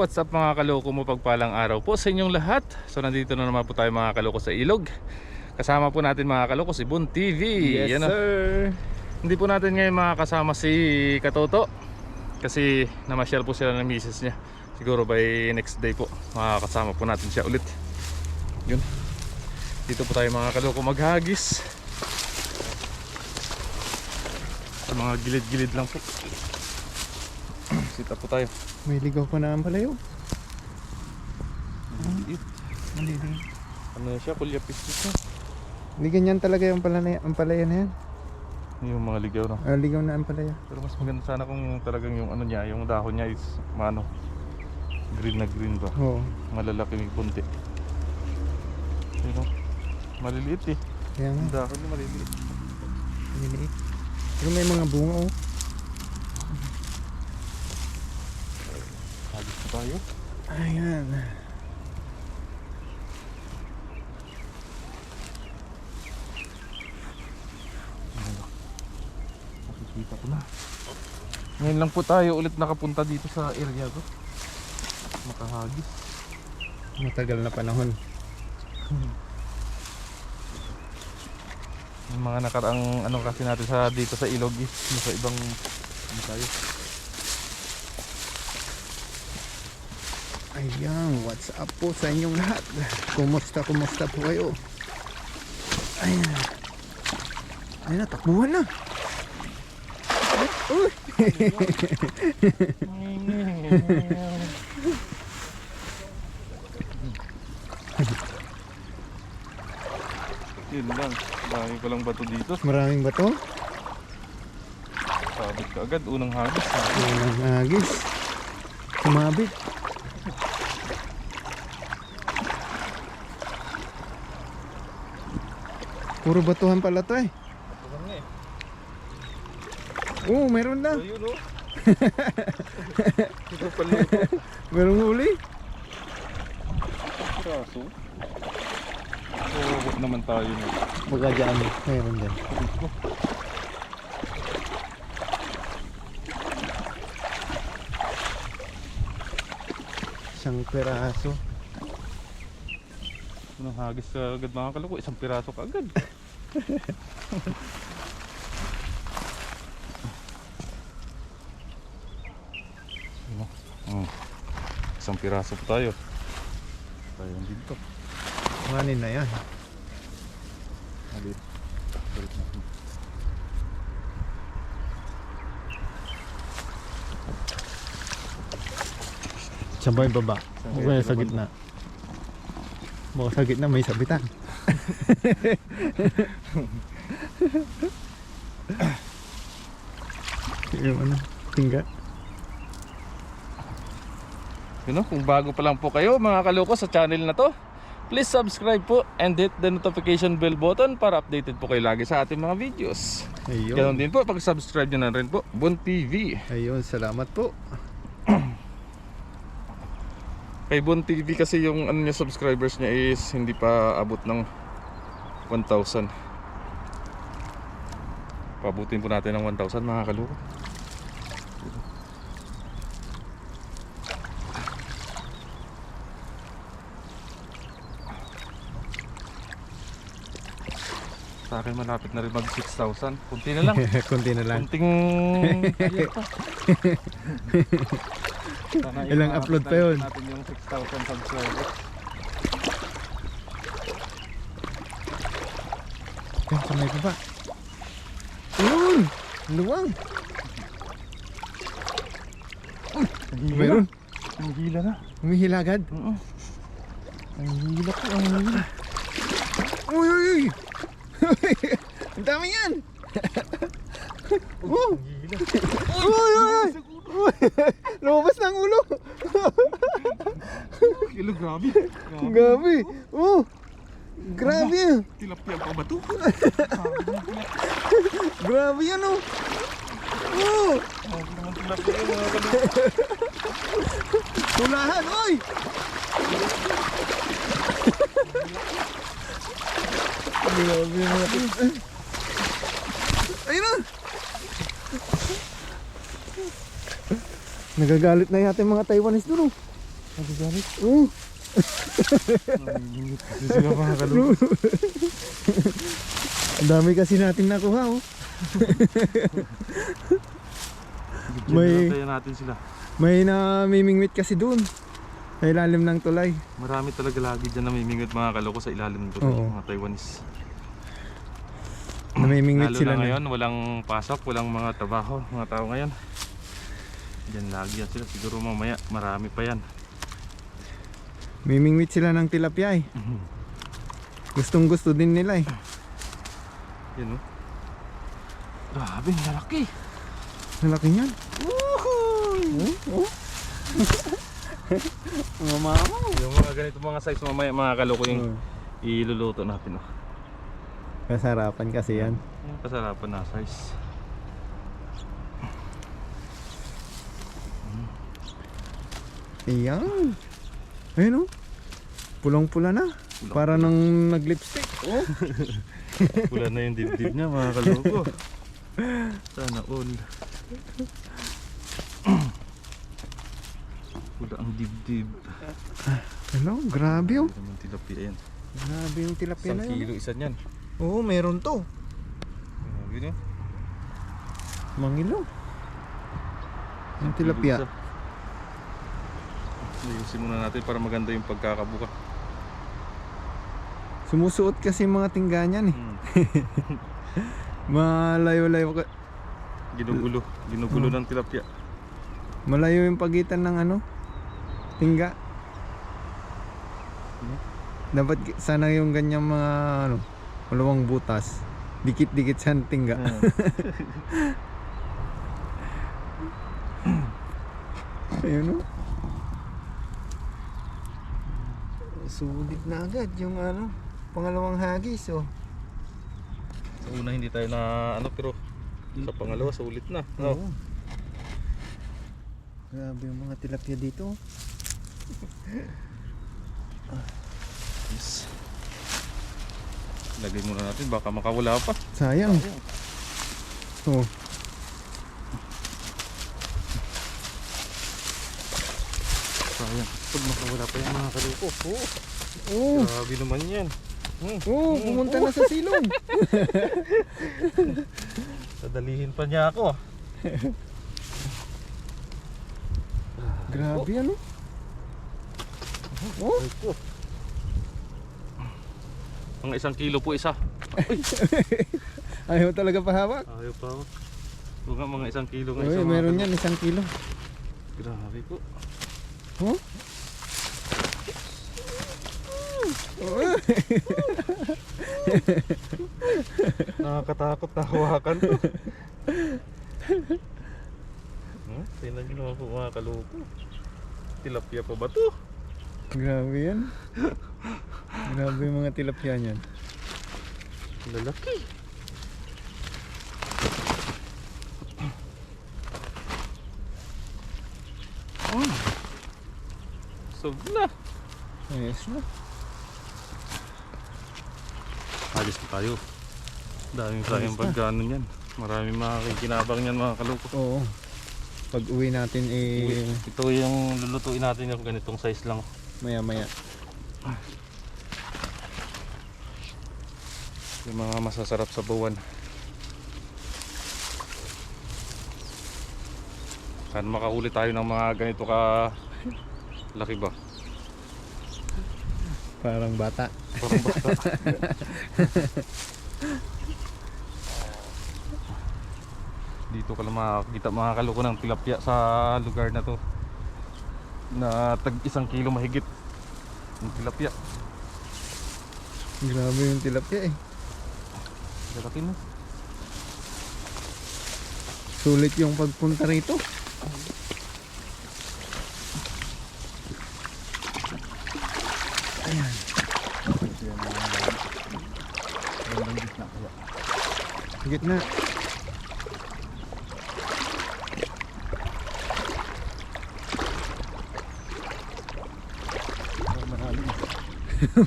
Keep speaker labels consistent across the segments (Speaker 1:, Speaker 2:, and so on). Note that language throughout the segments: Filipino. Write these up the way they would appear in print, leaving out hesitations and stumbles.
Speaker 1: what's up mga kaloko mo, pagpalang araw po sa inyong lahat. So nandito na naman po tayo mga kaloko sa ilog. Kasama po natin mga kaloko si Bon TV.
Speaker 2: Yes, sir.
Speaker 1: Hindi po natin ngayon makakasama si Katoto kasi namasyal po sila ng misis niya. Siguro by next day po makakasama po natin siya ulit. Yun. Dito po tayo mga kaloko maghagis. Sa mga gilid-gilid lang po. Sita po tayo.
Speaker 2: May ligaw pa na ang palayo.
Speaker 1: Maliit.
Speaker 2: Maliit.
Speaker 1: Ano siya? Kulyapis siya.
Speaker 2: Hindi ganyan talaga yung palaya na yan.
Speaker 1: Yung mga ligaw, no?
Speaker 2: Ligaw na ang palaya.
Speaker 1: Pero mas maganda sana kung talagang yung ano niya, yung dahon niya is maano, green na green ba?
Speaker 2: Oo.
Speaker 1: Malalaki may punti. You know? Maliliit eh.
Speaker 2: Kaya
Speaker 1: Yung
Speaker 2: nga.
Speaker 1: dahon niya maliliit.
Speaker 2: Maliliit. Pero may mga bunga oh.
Speaker 1: Hagis pa tayo.
Speaker 2: Ayan.
Speaker 1: Nakikita ko na. Ngayon lang po tayo ulit nakapunta dito sa area ko. Makahagis.
Speaker 2: Matagal na panahon.
Speaker 1: Yung mga nakaraang ano kasi natin sa dito sa ilog is sa ibang ano tayo.
Speaker 2: Ayan, what's up po sa inyong lahat? Kumusta po kayo? Ayan. Ayan na, takbuhan na. Uy!
Speaker 1: Yun lang. Dahil ko lang bato dito.
Speaker 2: Maraming bato.
Speaker 1: Sabit ka agad. Unang hagis.
Speaker 2: Unang hagis. Sumabit. Puro batuhan pala to eh.
Speaker 1: Batuhan nga eh.
Speaker 2: Oo, meron na.
Speaker 1: Ayun o. Ito pala ito.
Speaker 2: Merong huli.
Speaker 1: Kaso. Huwag naman tayo na.
Speaker 2: Baga dyan. Meron dyan. Isang peraso.
Speaker 1: Unang hagis ka agad mga kaloko. Isang piraso ka agad. Isang piraso pa tayo. Tayo dito.
Speaker 2: Manin na yan.
Speaker 1: Malit. Balik natin.
Speaker 2: Saan ba yung baba? Baka sa gitna. Baka sa gitna may sabitan. Yung ano, tingga.
Speaker 1: You know, kung bago pa lang po kayo mga kaloko sa channel na to, please subscribe po and hit the notification bell button para updated po kayo lagi sa ating mga videos.
Speaker 2: Ayun.
Speaker 1: Ganon din po, pag-subscribe nyo na rin po, Bon TV.
Speaker 2: Ayun, salamat po.
Speaker 1: Kay Bon TV kasi yung ano niya, subscribers niya is hindi pa abot ng 1,000. Pabutin po natin ng 1,000 mga kaloko. Sa akin malapit na rin mag 6,000. Kunti na lang.
Speaker 2: Kunti na lang.
Speaker 1: Kunting kaya pa. Sana
Speaker 2: Ilang upload pa yun?
Speaker 1: natin yung 6,000 subscribers.
Speaker 2: Yan, sa may baba. Yun! Luwang! Meron.
Speaker 1: Ang hila na.
Speaker 2: Humihila agad.
Speaker 1: Ang hila po. Ang hila.
Speaker 2: Uy, uy, uy! Ang dami yan! Oh! Uy, uy, uy! Lumabas na ang ulo!
Speaker 1: Kilo, grabe.
Speaker 2: Grabe! Oh! Grabe!
Speaker 1: Tilapia pa ba ito?
Speaker 2: Grabe yan oh! Oh!
Speaker 1: Grabe naman tilapia mga kaloko.
Speaker 2: Hulahan, oy! Grabe natin. Ayun na! Nagagalit na yata yung mga Taiwanese doon oh.
Speaker 1: Nagagalit.
Speaker 2: Oh,
Speaker 1: Namimingit kasi sila mga kaloko.
Speaker 2: ang dami kasi natin nakuha oh.
Speaker 1: May... Tayo natin sila.
Speaker 2: May namimingwit kasi doon. Sa ilalim ng tulay.
Speaker 1: Marami talaga lagi dyan namimingit mga kaloko sa ilalim ng tulay.
Speaker 2: Oo.
Speaker 1: Mga Taiwanese.
Speaker 2: Namimingwit
Speaker 1: Lalo
Speaker 2: sila
Speaker 1: na
Speaker 2: na.
Speaker 1: ngayon, walang pasok, walang mga trabaho, mga tao ngayon. Diyan lagi yan sila. Siguro mamaya marami pa yan.
Speaker 2: Mimingwit sila ng tilapia eh. Gustong gusto din nila eh.
Speaker 1: Yan o. Grabe, lalaki.
Speaker 2: Malaki niyan. Oh. Mama.
Speaker 1: Yung mga ganito mga size mamaya mga kaloko yung iluluto natin. Oh.
Speaker 2: Kasarapan kasi yan.
Speaker 1: Yung kasarapan na size.
Speaker 2: Ayan. Ayun oh. Pulang-pula na. Para nang nag-lipstick. Oh.
Speaker 1: Pula na yung dibdib niya mga kaloko. Sana all. Pula ang dibdib.
Speaker 2: Hello, grabe oh.
Speaker 1: Naman tilapia yan.
Speaker 2: Grabe yung tilapia na
Speaker 1: 1
Speaker 2: yun.
Speaker 1: kilo isa niyan.
Speaker 2: Oo, meron to.
Speaker 1: Grabe no?
Speaker 2: Mangilo. Yung
Speaker 1: 1 kilo
Speaker 2: tilapia.
Speaker 1: isa. Ayusin muna natin para maganda yung pagkakabuka.
Speaker 2: Sumusuot kasi mga tingganyan eh. Malayo-layo ka.
Speaker 1: Ginugulo ng tilapia.
Speaker 2: Malayo yung pagitan ng ano, tingga. Dapat sana yung ganyang mga ano, malawang butas. Dikit-dikit sa tingga. Ayun o. Sulit na agad yung ano, pangalawang hagis oh.
Speaker 1: Sa una hindi tayo na ano pero sa pangalawa sulit na. No?
Speaker 2: Oo. Grabe yung mga tilapia dito.
Speaker 1: Yes. Lagay muna natin baka makawala pa.
Speaker 2: Sayang. Oh.
Speaker 1: Sayang. Pag makawala pa yung mga kaloko.
Speaker 2: Oh.
Speaker 1: Grabe naman yan.
Speaker 2: Oh, pumunta na sa silong.
Speaker 1: Dadalihin pa niya ako.
Speaker 2: Grabe ano? Oh.
Speaker 1: Ito. Mga 1 kilo po isa.
Speaker 2: Ayaw talaga pahawak.
Speaker 1: Ayaw pa ako. Huwag nga mga 1 kilo nga
Speaker 2: Uy,
Speaker 1: isa.
Speaker 2: meron yan 1 kilo.
Speaker 1: Grabe po.
Speaker 2: Oh?
Speaker 1: Nakakatakot na hawakan to. Tingnan nyo naman po mga kaloko. Tilapia pa ba to?
Speaker 2: Grabe yan. Grabe yung mga tilapia niyan.
Speaker 1: Lalaki. Sob na.
Speaker 2: Ayos na.
Speaker 1: Alis na tayo. Daming sayang pagkano yan. Maraming makikinabang yan mga kaloko.
Speaker 2: Oo. Pag uwi natin
Speaker 1: Ito yung lulutuin natin yung ganitong size lang.
Speaker 2: maya maya.
Speaker 1: Yung mga masasarap sa bawan. Sana makahuli tayo ng mga ganito ka laki ba?
Speaker 2: Parang bata.
Speaker 1: Parang basta. Dito ka lang makakita mga kaloko ng tilapia sa lugar na to. Na tag 1 kilo mahigit ng tilapia.
Speaker 2: Grabe yung tilapia eh.
Speaker 1: Lalaki na.
Speaker 2: Sulit yung pagpunta rito. Ayan. Gitna.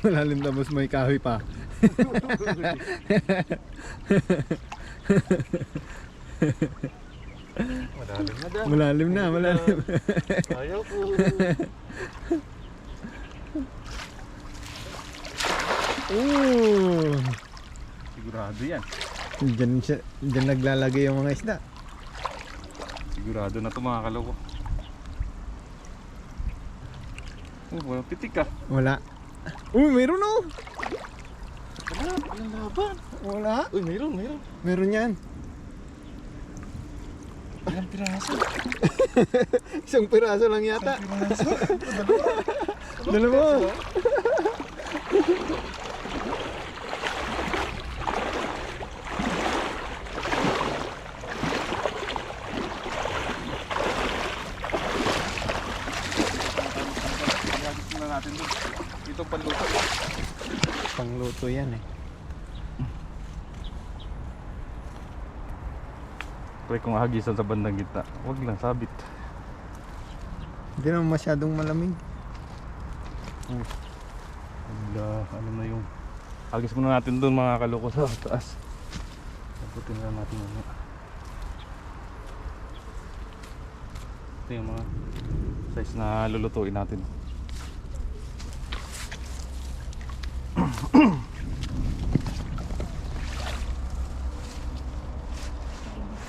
Speaker 2: Malalim tapos may kahoy pa.
Speaker 1: Malalim na dyan.
Speaker 2: Malalim na, malalim.
Speaker 1: Ayaw po.
Speaker 2: Oo.
Speaker 1: Sigurado yan.
Speaker 2: Diyan naglalagay yung mga isda.
Speaker 1: Sigurado na ito mga kaloko. Oh, walang pitik ka.
Speaker 2: Wala. Uy, mayroon oh.
Speaker 1: Wala, walang laban.
Speaker 2: Wala.
Speaker 1: Uy, mayroon.
Speaker 2: Meron yan.
Speaker 1: Ilang piraso.
Speaker 2: Isang piraso lang yata.
Speaker 1: Piraso.
Speaker 2: Dalawa.
Speaker 1: Tingnan natin doon. Itong panluto.
Speaker 2: Pangluto yan eh.
Speaker 1: Try kong hagisan sa bandang gitna. Huwag lang, sabit.
Speaker 2: Hindi naman masyadong malamig.
Speaker 1: Ano na yung hagis muna natin doon mga kaloko sa taas. Taputin na natin muna. Ito yung mga size na lulutuin natin.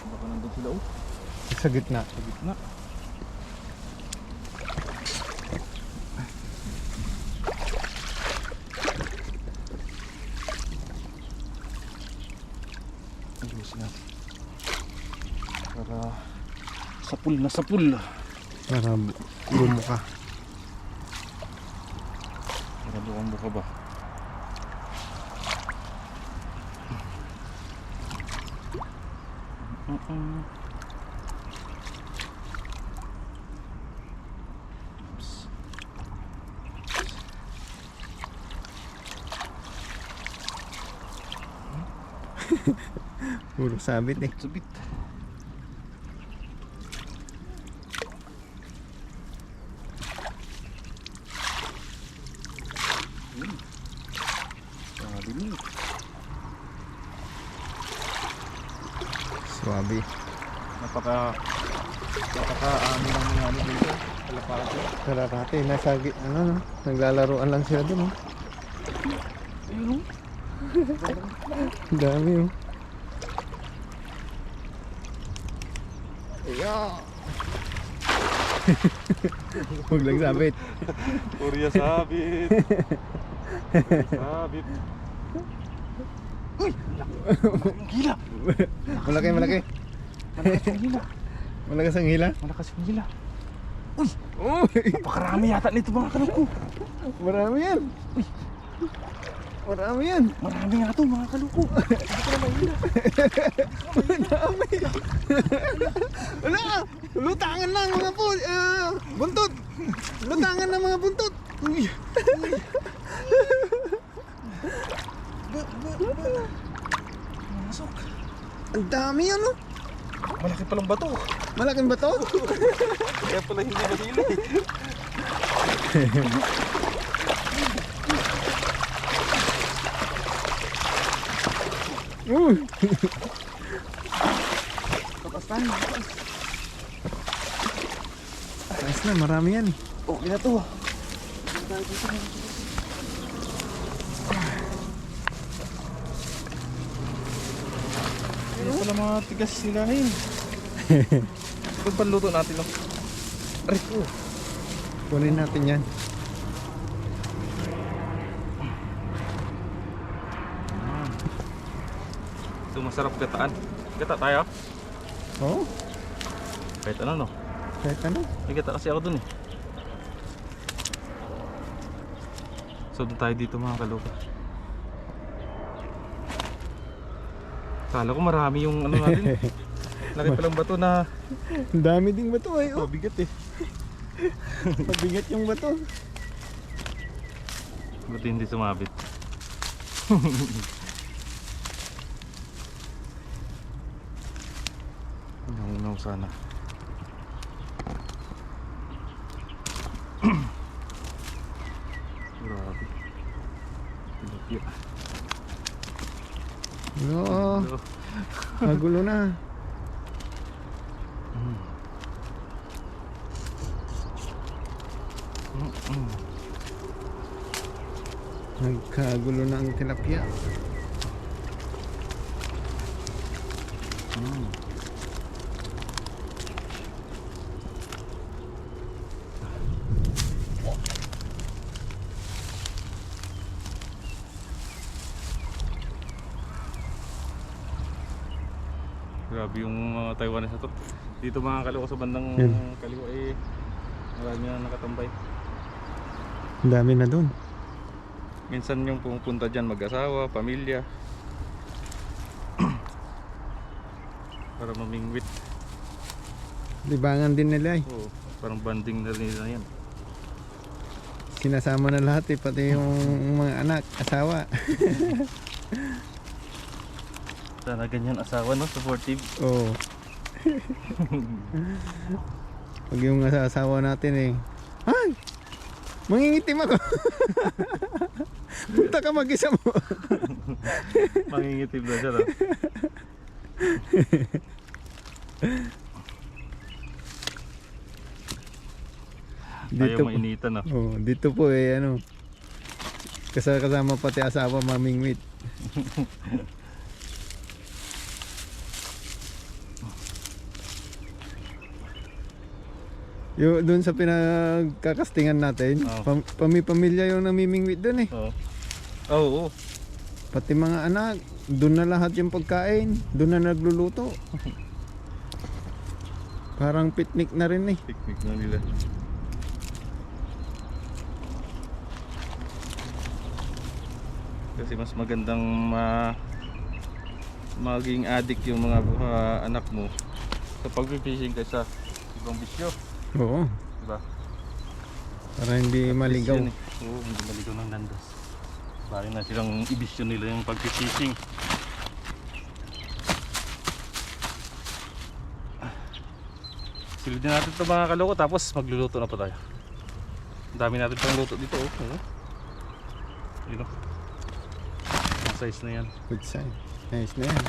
Speaker 1: Baka nandun sila
Speaker 2: Sa gitna.
Speaker 1: sa gitna. Ayusin natin. Para sapul na sapul.
Speaker 2: Para bumuka.
Speaker 1: Para buong buka ba? Oops.
Speaker 2: Puro sabit eh.
Speaker 1: Sabit. Sabi mo.
Speaker 2: Swabe.
Speaker 1: Napaka ano ng mga ano dito. Kalapati.
Speaker 2: Kalapati. Nasa ano no? Naglalaroan lang sila dun oh.
Speaker 1: Ayun.
Speaker 2: Ang dami oh. Yeah. Huwag lang sabit.
Speaker 1: Purya sabit. Sabit. Uy! Gila!
Speaker 2: Malaki.
Speaker 1: Malakas yung hila.
Speaker 2: Malakas ang hila.
Speaker 1: Malakas yung hila. Uy!
Speaker 2: Uy!
Speaker 1: Napakarami yata nito mga kaloko.
Speaker 2: Marami yan. Marami yan.
Speaker 1: Marami nga ito mga kaloko. Hindi ko na mahila.
Speaker 2: Marami. Wala. Lutangan lang mga buntot. Lutangan ng mga buntot. Uy.
Speaker 1: Masok.
Speaker 2: Ang dami ano?
Speaker 1: Malaki palang bato.
Speaker 2: Malaking bato?
Speaker 1: Kaya pala hindi mahila eh.
Speaker 2: Uy.
Speaker 1: Kapasan.
Speaker 2: Ayos na, marami yan.
Speaker 1: Okay na to. Kaya pala mga tigas silahin. Ito panluto natin no? Aray ko.
Speaker 2: Kunin natin yan.
Speaker 1: Ito masarap gataan. Gata tayo?
Speaker 2: Oo.
Speaker 1: Kahit ano no?
Speaker 2: Kahit ano.
Speaker 1: May gata kasi ako dun eh. So doon tayo dito mga kaluka. Kala ko marami yung ano natin. Laki palang bato na
Speaker 2: Ang dami ding bato ay. Oh.
Speaker 1: mabigat eh.
Speaker 2: Mabigat yung bato.
Speaker 1: Buti hindi sumabit. Unaw sana. Grabe. Tilapia.
Speaker 2: Oo. Magulo na. Nagkagulo na ang tilapia.
Speaker 1: Grabe yung mga Taiwanese na to. Dito mga kaloko sa bandang
Speaker 2: Yan.
Speaker 1: kaliwa eh, marami na nakatambay.
Speaker 2: Ang dami na dun.
Speaker 1: Minsan yung pumupunta dyan mag-asawa, pamilya. Para mamingwit.
Speaker 2: Libangan din nila eh.
Speaker 1: Oo, parang banding na rin nila yan.
Speaker 2: Sinasama na lahat eh, pati yung mga anak, asawa.
Speaker 1: Sana ganyan asawa, no? Supportive.
Speaker 2: Oo. Pag yung asawa natin eh, ay! Mangingitim ako! Punta ka mag-isa mo!
Speaker 1: Mangingitib na siya, no? Ayaw mainitan, no?
Speaker 2: Oh, dito po eh ano. Kasama pati asawa mamingwit. Yung doon sa pinagkakastingan natin,
Speaker 1: Oh.
Speaker 2: pamilya yung namimingwit doon eh.
Speaker 1: Oo. Oo.
Speaker 2: Pati mga anak, doon na lahat yung pagkain, doon na nagluluto. Parang picnic na rin eh.
Speaker 1: Picnic na nila. Kasi mas magandang maging addict yung mga anak mo sa pag-fishing kaysa ibang bisyo,
Speaker 2: Oo,
Speaker 1: diba?
Speaker 2: para hindi maligaw.
Speaker 1: Bisyo yun eh. Oo, hindi maligaw ng landas. Parang na silang ibisyo nila yung pag-fishing. Silid natin ito mga kaloko, tapos magluluto na pa tayo. Ang dami natin pang luto dito, oh. Oo. Yun, oh. Ang size na yan.
Speaker 2: Good sign. Nice na yan.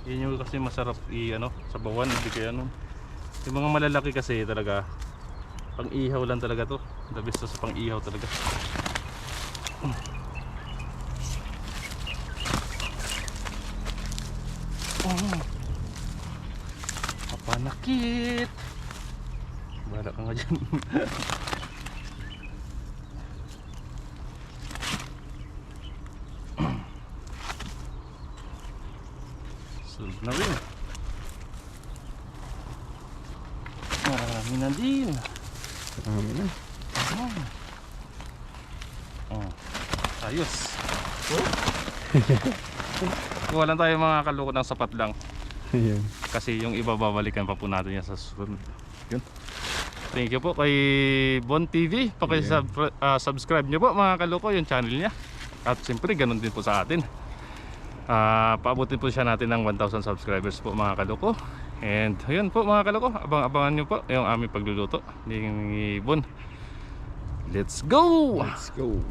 Speaker 1: Yan yung kasi masarap sa bawan, hindi kaya ano. Yung mga malalaki kasi talaga pang ihaw lang talaga to. The best to sa pang ihaw talaga. Papanakit. Bahala ka nga dyan. Sulog na rin. Marami na din.
Speaker 2: Marami na.
Speaker 1: Ayos. Kuha lang tayo mga kaloko ng sapat lang.
Speaker 2: Ayan.
Speaker 1: Kasi yung iba babalikan pa po natin yan sa susunod. Yun. Thank you po kay Bon TV. Subscribe nyo po mga kaloko yung channel niya. At siyempre ganun din po sa atin. Paabutin po siya natin ng 1,000 subscribers po mga kaloko. And yun po mga kaloko, abang-abangan nyo po yung aming pagluluto ni Bon. Let's go!
Speaker 2: Let's go.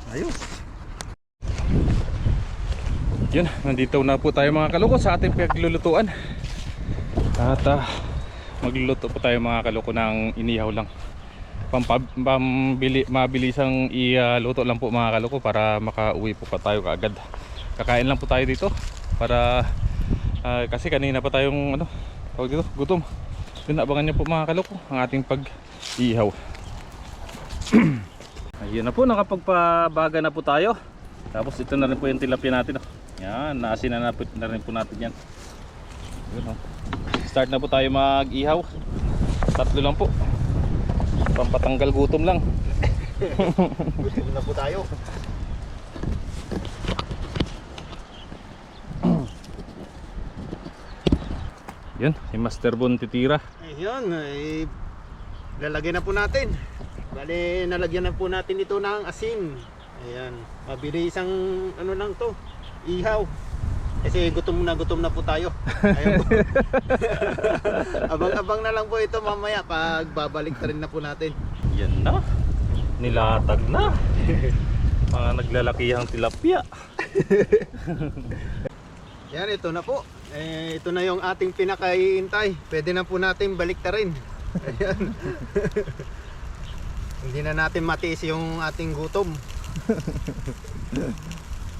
Speaker 1: Ayos. Yun, nandito na po tayo mga kaloko sa ating paglulutuan. At magluluto po tayo mga kaloko ng inihaw lang. Mabilisang iluto lang po mga kaloko para makauwi po pa tayo kaagad. Kakain lang po tayo dito para kasi kanina pa tayong gutom. Yun, abangan nyo po mga kaloko ang ating pag-ihaw. Ayun na po, nakapagpabaga na po tayo. Tapos ito na rin po yung tilapia natin. Yan, naasin na rin po natin yan. Yun, start na po tayo mag-ihaw. Tatlo lang po. Pampatanggal gutom lang.
Speaker 2: Gutom na po tayo.
Speaker 1: Yun, si Master Bon titira.
Speaker 2: Ayun, lalagyan na po natin. Bale, nalagyan na po natin ito ng asin. Ayan, mabilis ang lang to, ihaw. Kasi gutom na po tayo. Ayun po. Abang-abang na lang po ito mamaya pag babalik rin na po natin.
Speaker 1: Yan na. Nilatag na. Mga naglalakihang tilapia.
Speaker 2: Yan, ito na po. Ito na yung ating pinakahihintay. Pwede na po natin balik ta rin. Ayan. Hindi na natin matiis yung ating gutom.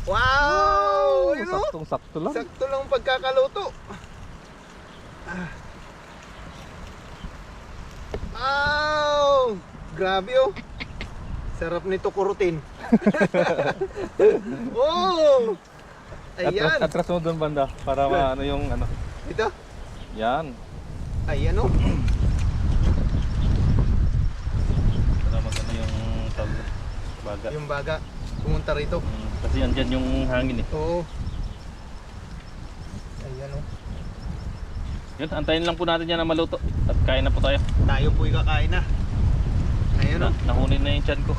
Speaker 2: Wow! Ayun, oh.
Speaker 1: Saktong-sakto lang.
Speaker 2: Sakto lang pagkakaluto. Wow! Grabe oh. Sarap nito kurutin. Oh! Ayan.
Speaker 1: Atras mo doon banda para ano yung ano.
Speaker 2: Ito.
Speaker 1: Yan.
Speaker 2: Ayan oh.
Speaker 1: Para magano yung baga.
Speaker 2: Yung baga. Pumunta rito.
Speaker 1: Kasi andyan yung hangin eh.
Speaker 2: Oo. Ayan oh.
Speaker 1: Yun, antayin lang po natin yan na maluto. At kain na po tayo.
Speaker 2: Tayo po'y kakain na. Ayan oh.
Speaker 1: Nahunin na yung tiyan ko.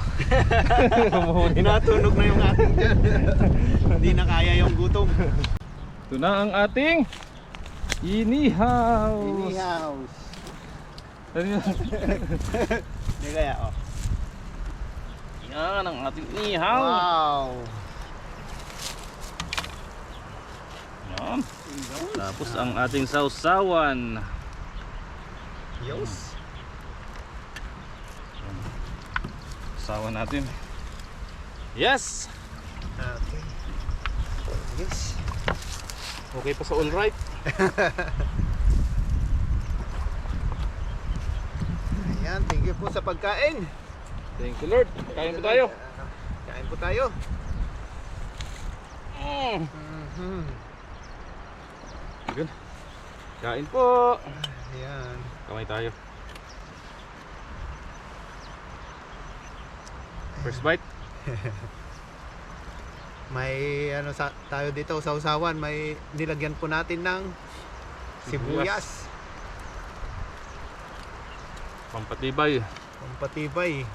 Speaker 2: Natunog na yung ating dyan. Hindi na kaya yung gutom.
Speaker 1: Ito na ang ating inihaw.
Speaker 2: Inihaws.
Speaker 1: Ano yun?
Speaker 2: Hindi kaya oh.
Speaker 1: Yan ang ating inihaw.
Speaker 2: Wow.
Speaker 1: Yan. Tapos ang ating sausawan.
Speaker 2: Yos.
Speaker 1: Sausawan natin. Yes!
Speaker 2: Okay. Yes.
Speaker 1: Okay pa sa all right.
Speaker 2: Ayan, thank you po sa pagkain.
Speaker 1: Thank you Lord. Kain po tayo.
Speaker 2: Kain po tayo.
Speaker 1: Mm. Good. Kain po.
Speaker 2: Ayan.
Speaker 1: Kamay tayo. First bite.
Speaker 2: May ano tayo dito sa usawan, may nilagyan po natin ng sibuyas.
Speaker 1: Pampatibay.
Speaker 2: Pampatibay.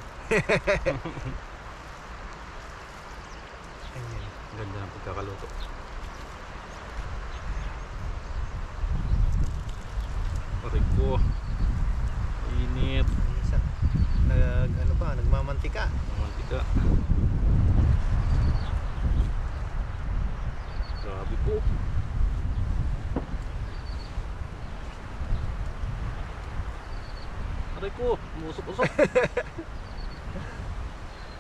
Speaker 2: Ayan.
Speaker 1: Ganda ng pagkakaluto. Aray ko. Init.
Speaker 2: Ano ba, nagmamantika.
Speaker 1: Mantika. Grabe po. Aray ko, umusok-usok.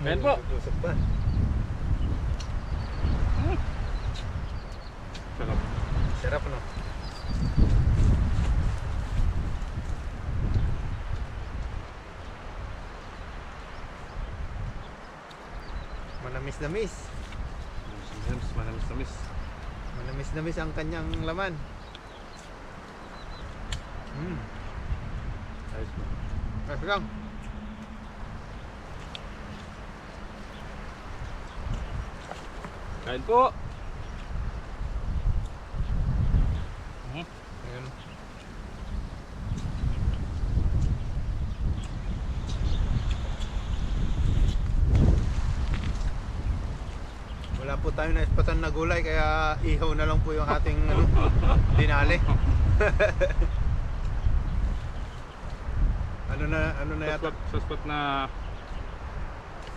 Speaker 1: Kain po.
Speaker 2: Usok ba?
Speaker 1: Sarap.
Speaker 2: Sarap no. Manamis-namis.
Speaker 1: Manamis-namis.
Speaker 2: Manamis-namis ang kanyang laman.
Speaker 1: Ayos po.
Speaker 2: Kasi lang.
Speaker 1: Kain po.
Speaker 2: Ayan. Wala po tayo na ispatan na gulay kaya ihaw na lang po yung ating dinali. ano na yata?
Speaker 1: Sa spot na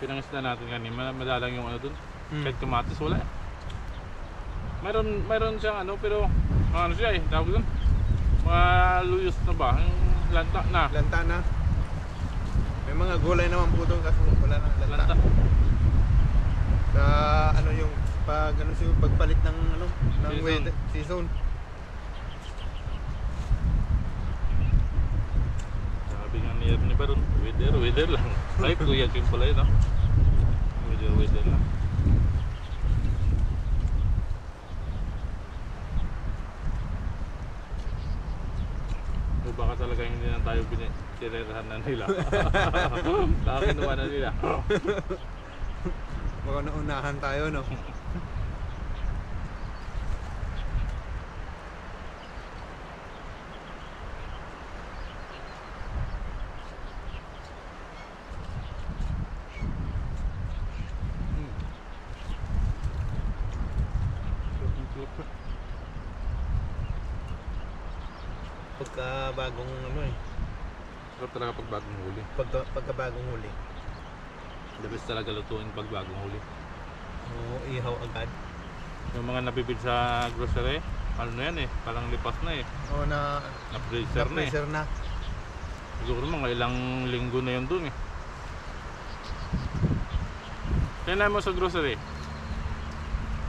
Speaker 1: pinangisda natin kanina, madalang yung ano dun. Kahit kamatis wala. Mayroon siyang ano pero ano siya eh, tawag dun. Mga luyos na ba? Yung lanta na.
Speaker 2: Lanta na. May mga gulay naman po doon kasi wala nang lanta.
Speaker 1: Lanta.
Speaker 2: Sa ano yung pagpalit ng ng
Speaker 1: Season.
Speaker 2: weather season.
Speaker 1: Sabi nga ni Baron, weather lang. Ay, kuya Kim pala yun, no? Weather lang. O baka talaga hindi na tayo tinirahan na nila. Baka kinuha na nila.
Speaker 2: Baka naunahan tayo, no? Pagka bagong ano eh.
Speaker 1: Sarap talaga pag bagong huli.
Speaker 2: Pagka bagong huli.
Speaker 1: The best talaga lutuin pag bagong huli.
Speaker 2: Oo, ihaw agad.
Speaker 1: Yung mga nabibili sa grocery, ano na yan eh, parang lipas na eh.
Speaker 2: Oo, na
Speaker 1: Na-freezer na eh.
Speaker 2: freezer na.
Speaker 1: Siguro mga ilang linggo na yun dun eh. Tingnan mo sa grocery.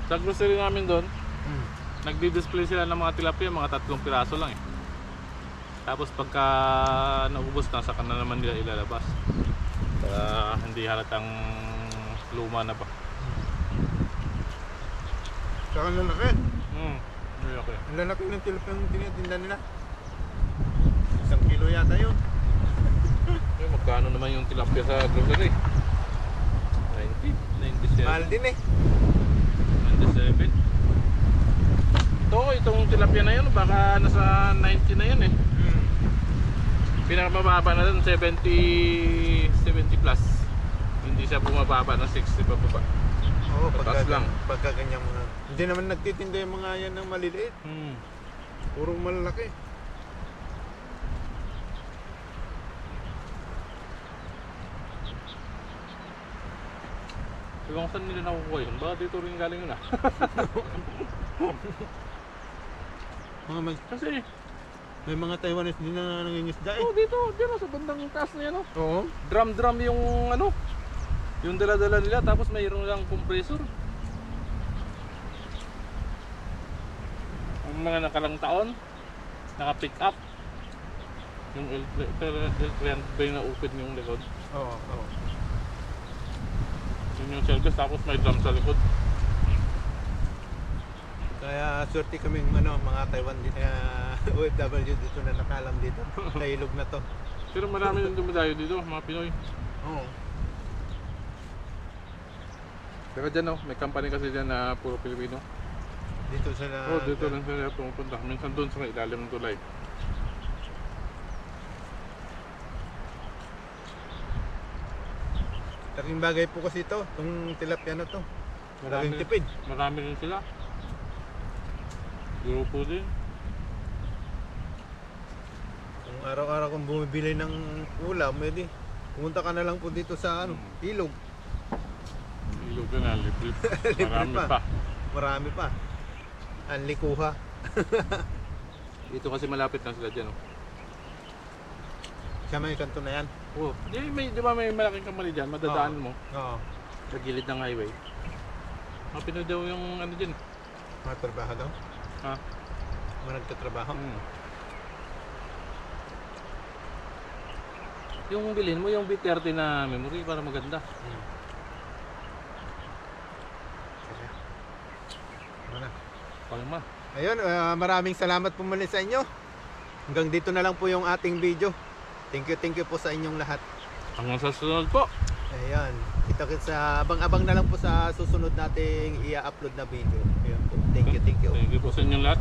Speaker 1: Sa grocery namin doon,
Speaker 2: Hmm.
Speaker 1: nagdi-display sila ng mga tilapia, mga 3 piraso lang eh. Tapos pagka naubos na, saka na naman nila ilalabas. Para hindi halatang luma na ba.
Speaker 2: Saka ang lalaki.
Speaker 1: Okay.
Speaker 2: Ang lalaki ng tilapia yung tinitinda nila. 1 kilo yata yun.
Speaker 1: Magkano naman yung tilapia sa grocery? 90, 97,
Speaker 2: Mahal din eh.
Speaker 1: 97. Itong tilapia na yun, baka nasa 90 na yun eh.
Speaker 2: Hmm.
Speaker 1: Pinakamababa na dun, 70 plus. Hindi siya bumababa ng 60 pababa.
Speaker 2: Oo,
Speaker 1: Pataas lang.
Speaker 2: pagka ganyang mga... Hindi naman nagtitinda yung mga yan ng maliliit. Puro malalaki.
Speaker 1: Kung saan nila nakukuha yun? Baka dito rin galing yun ah.
Speaker 2: Mga
Speaker 1: Kasi,
Speaker 2: may mga Taiwanese din na nangingisda eh.
Speaker 1: dito sa bandang taas na yan oh.
Speaker 2: Oo.
Speaker 1: Drum yung ano, yung dala-dala nila, tapos mayroon lang compressor. Ang mga nakalang taon, naka-pick up. Yung L300 ba yung na-open yung likod?
Speaker 2: Oo, oo.
Speaker 1: Yun yung service, tapos may drum sa likod.
Speaker 2: Kaya swerte kaming mga Taiwan dito, OFW dito na nakalam dito. Sa ilog na to.
Speaker 1: Pero marami nang dumadayo dito, mga Pinoy.
Speaker 2: Oo.
Speaker 1: Saka dyan oh, may company kasi dyan na puro Pilipino.
Speaker 2: Dito sila.
Speaker 1: Dito lang sila pumupunta. Minsan doon sa ilalim ng tulay.
Speaker 2: Taking bagay po kasi ito, itong tilapia na to. Maraming tipid.
Speaker 1: Marami rin sila. Grupo din.
Speaker 2: Kung araw-araw kong bumibili ng ulam, edi pumunta ka na lang po dito sa ilog.
Speaker 1: Ilog ka na, libre.
Speaker 2: Libre
Speaker 1: Marami
Speaker 2: pa.
Speaker 1: pa.
Speaker 2: Marami pa. Ang likuha.
Speaker 1: Dito kasi malapit lang sila dyan oh.
Speaker 2: Siya may kanto na yan.
Speaker 1: Oh, di ba may malaking kamali dyan, madadaanan mo
Speaker 2: Oo.
Speaker 1: sa gilid ng highway. Mga Pinoy daw yung ano dyan.
Speaker 2: Mga trabaho daw.
Speaker 1: Ha?
Speaker 2: Mga nagtatrabaho.
Speaker 1: Yung bilhin mo yung B30 na memory para maganda.
Speaker 2: Sige. Ano na?
Speaker 1: Palma.
Speaker 2: Ayun, maraming salamat po muli sa inyo. Hanggang dito na lang po yung ating video. Thank you po sa inyong lahat.
Speaker 1: Hanggang sa susunod po.
Speaker 2: Ayan, kita-kits sa abang-abang na lang po sa susunod nating i-upload na video. Ayan po. Thank you.
Speaker 1: Thank you po sa inyong lahat.